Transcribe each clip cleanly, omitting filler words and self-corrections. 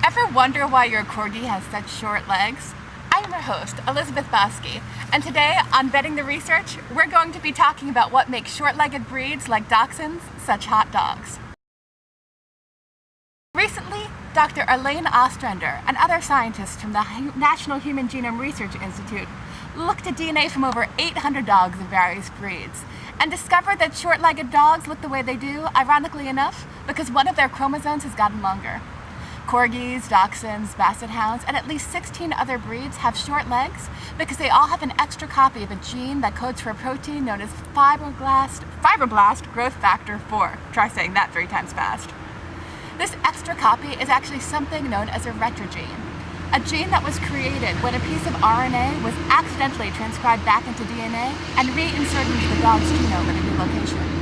Ever wonder why your corgi has such short legs? I'm your host, Elizabeth Bosky, and today on Vetting the Research, we're going to be talking about what makes short-legged breeds like dachshunds such hot dogs. Recently, Dr. Elaine Ostrander and other scientists from the National Human Genome Research Institute looked at DNA from over 800 dogs of various breeds and discovered that short-legged dogs look the way they do, ironically enough, because one of their chromosomes has gotten longer. Corgis, dachshunds, basset hounds, and at least 16 other breeds have short legs because they all have an extra copy of a gene that codes for a protein known as fibroblast growth factor 4. Try saying that 3 times fast. This extra copy is actually something known as a retrogene, a gene that was created when a piece of RNA was accidentally transcribed back into DNA and reinserted into the dog's genome at a new location.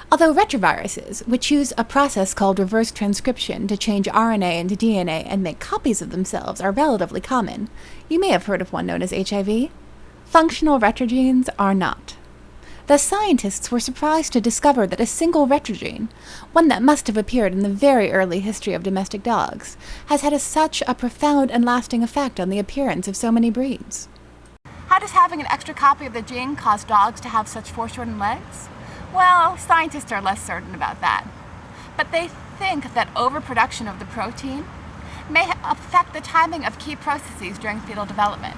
Although retroviruses, which use a process called reverse transcription to change RNA into DNA and make copies of themselves, are relatively common, you may have heard of one known as HIV. Functional retrogenes are not. The scientists were surprised to discover that a single retrogene, one that must have appeared in the very early history of domestic dogs, has had such a profound and lasting effect on the appearance of so many breeds. How does having an extra copy of the gene cause dogs to have such foreshortened legs? Well, scientists are less certain about that. But they think that overproduction of the protein may affect the timing of key processes during fetal development.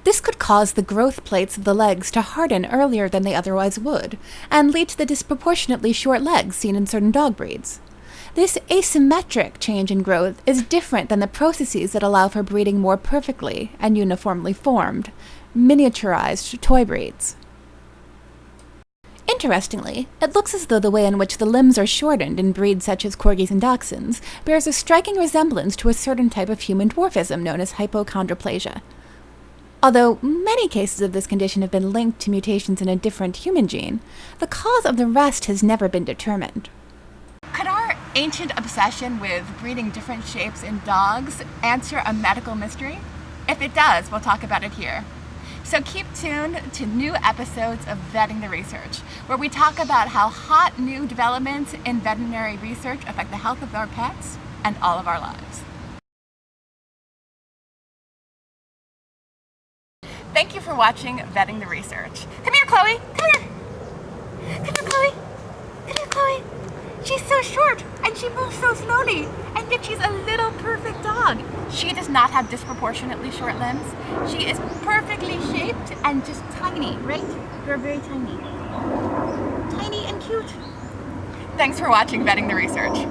This could cause the growth plates of the legs to harden earlier than they otherwise would, and lead to the disproportionately short legs seen in certain dog breeds. This asymmetric change in growth is different than the processes that allow for breeding more perfectly and uniformly formed, miniaturized toy breeds. Interestingly, it looks as though the way in which the limbs are shortened in breeds such as corgis and dachshunds bears a striking resemblance to a certain type of human dwarfism known as hypochondroplasia. Although many cases of this condition have been linked to mutations in a different human gene, the cause of the rest has never been determined. Could our ancient obsession with breeding different shapes in dogs answer a medical mystery? If it does, we'll talk about it here. So keep tuned to new episodes of Vetting the Research, where we talk about how hot new developments in veterinary research affect the health of our pets and all of our lives. Thank you for watching Vetting the Research. Come here, Chloe. Come here. Come here, Chloe. Come here, Chloe. She's so short and she moves so slowly, and yet she's a little perfect dog. She does not have disproportionately short limbs. She is perfectly shaped and just tiny, right? You're very tiny. Tiny and cute. Thanks for watching Vetting the Research.